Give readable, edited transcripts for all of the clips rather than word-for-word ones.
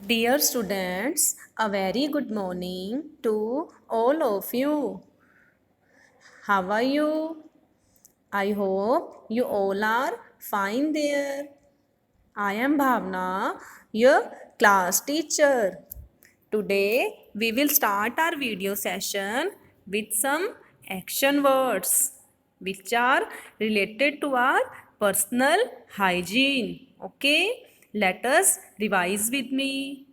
Dear students, a very good morning to all of you. How are you? I hope you all are fine there. I am Bhavna, your class teacher. Today we will start our video session with some action words which are related to our personal hygiene. Okay, let us revise with me.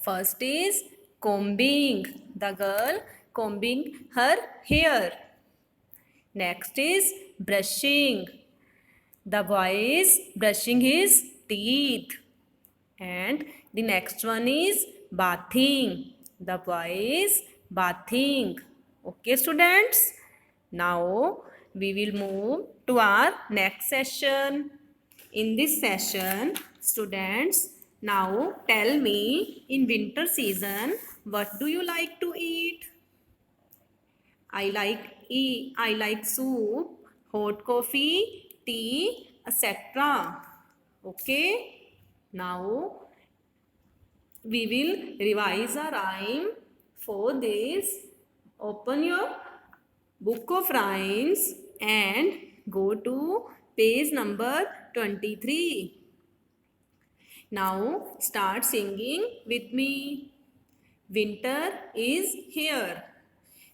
First is combing. The girl combing her hair. Next is brushing. The boy is brushing his teeth. And the next one is bathing. The boy is bathing. Okay, students? Now we will move to our next session. In this session, students, now tell me in winter season, what do you like to eat? I like soup, hot coffee, tea, etc. Okay? Now we will revise a rhyme. For this, open your book of rhymes and go to page number 23. Now start singing with me. Winter is here.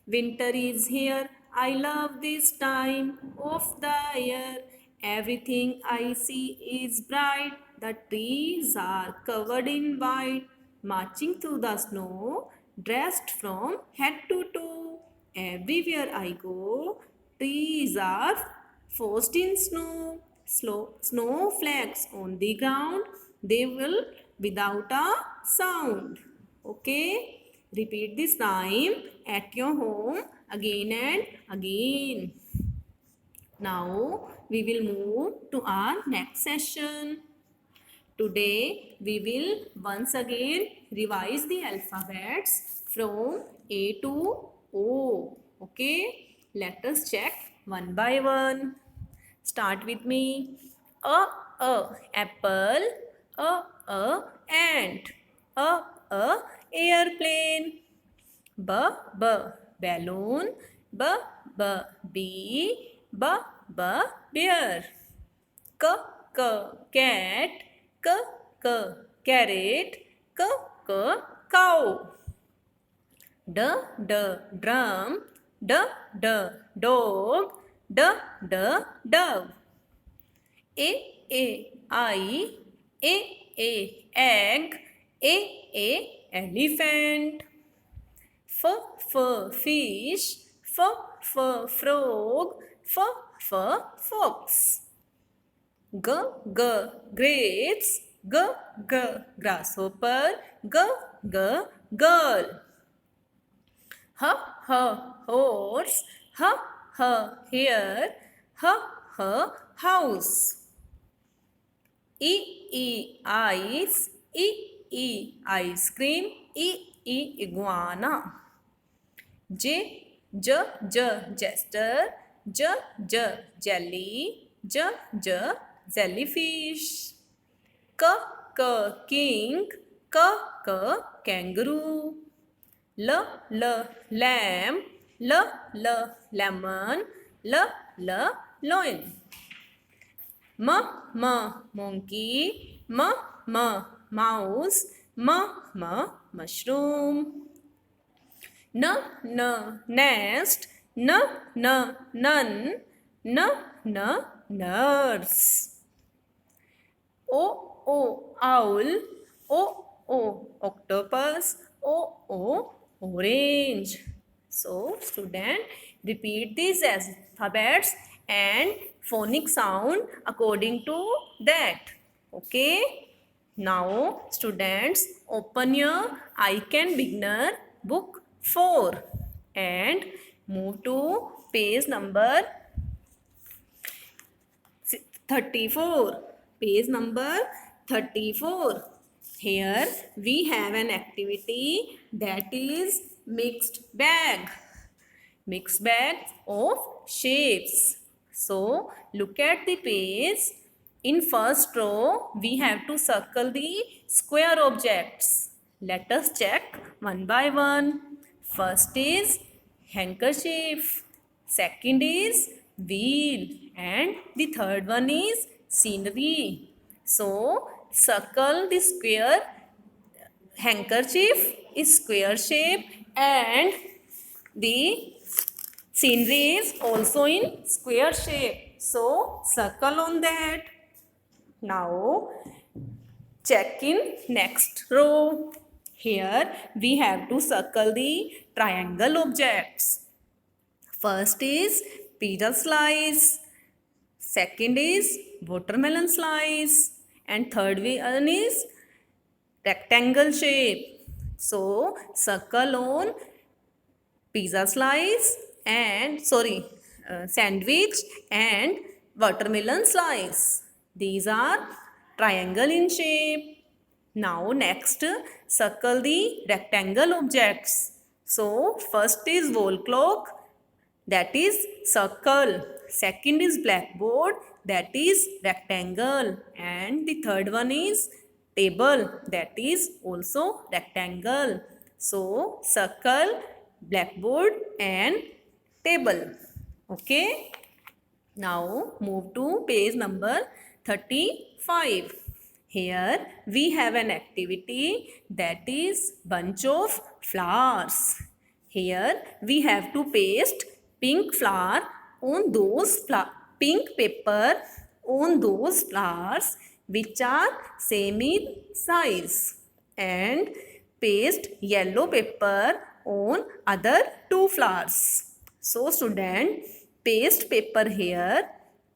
Winter is here. I love this time of the year. Everything I see is bright. The trees are covered in white. Marching through the snow, dressed from head to toe. Everywhere I go, trees are forced in snow. Snowflakes on the ground, they will without a sound. Okay? Repeat this rhyme at your home again and again. Now we will move to our next session. Today we will once again revise the alphabets from A to O. Okay? Let us check one by one. Start with me. A apple. A ant. A airplane. B balloon. B bee. B bear. K cat. K carrot. K cow. D drum. D dog. D dove. I egg. A elephant. Fish. Frog. Fox. Grapes. Grasshopper. Girl. Horse. Hare. House. Ice. Ice cream. Iguana. Jester. Jelly. Jellyfish. King. Kangaroo. Lamb. Lemon. Lion. Monkey. Mouse. Mushroom. Nest. Nun. Nurse. Owl. Octopus. Orange. So student, repeat these alphabets and phonic sound according to that. Okay. Now students, open your I Can Beginner book 4 and move to page number 34. Page number 34. Here we have an activity that is mixed bag. Mixed bag of shapes. So look at the page In first row, we have to circle the square objects. Let us check one by one. First is handkerchief. Second is wheel. And the third one is scenery. So, circle the square. Handkerchief is square shape and the scenery is also in square shape. So, circle on that. Now, check in next row. Here, we have to circle the triangle objects. First is pizza slice. Second is watermelon slice. And third one is rectangle shape. So, circle on pizza slice and sandwich and watermelon slice. These are triangle in shape. Now next, circle the rectangle objects. So first is wall clock, that is circle. Second is blackboard, that is rectangle. And the third one is table, that is also rectangle. So circle, blackboard and table. Okay. Now move to page number 35. Here we have an activity, that is bunch of flowers. Here we have to paste pink flower on those pink paper on those flowers which are same in size, and paste yellow paper on other two flowers. So student, paste paper here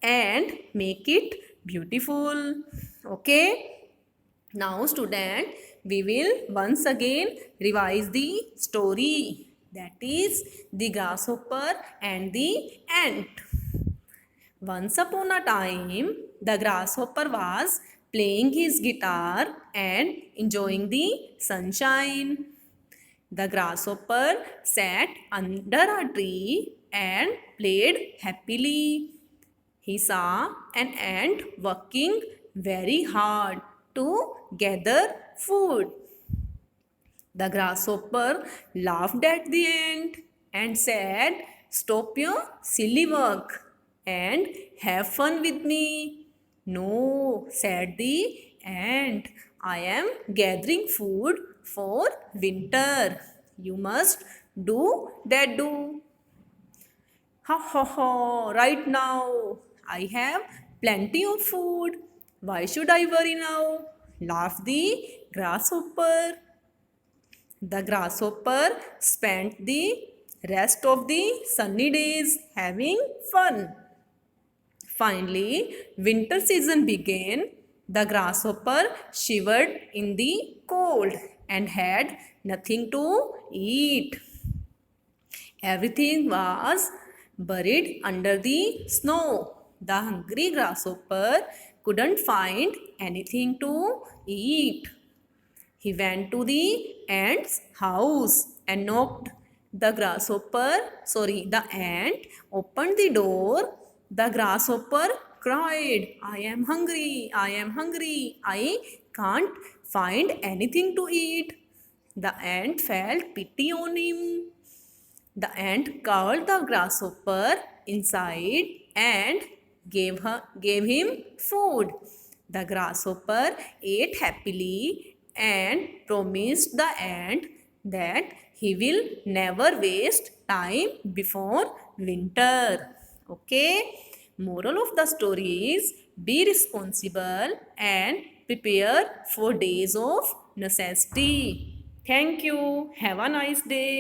and make it beautiful. Okay. Now student, we will once again revise the story, that is the grasshopper and the ant. Once upon a time, the grasshopper was playing his guitar and enjoying the sunshine. The grasshopper sat under a tree and played happily. He saw an ant working very hard to gather food. The grasshopper laughed at the ant and said, "Stop your silly work and have fun with me." "No," said the ant, "I am gathering food for winter. You must do that do." "Ha ha ha, right now I have plenty of food. Why should I worry now?" laughed the grasshopper. The grasshopper spent the rest of the sunny days having fun. Finally, winter season began. The grasshopper shivered in the cold and had nothing to eat. Everything was buried under the snow. The hungry grasshopper couldn't find anything to eat. He went to the ant's house and knocked. The ant opened the door. The grasshopper cried, "I am hungry, I am hungry, I can't find anything to eat." The ant felt pity on him. The ant called the grasshopper inside and gave him food. The grasshopper ate happily and promised the ant that he will never waste time before winter. Okay. Moral of the story is, be responsible and prepare for days of necessity. Thank you. Have a nice day.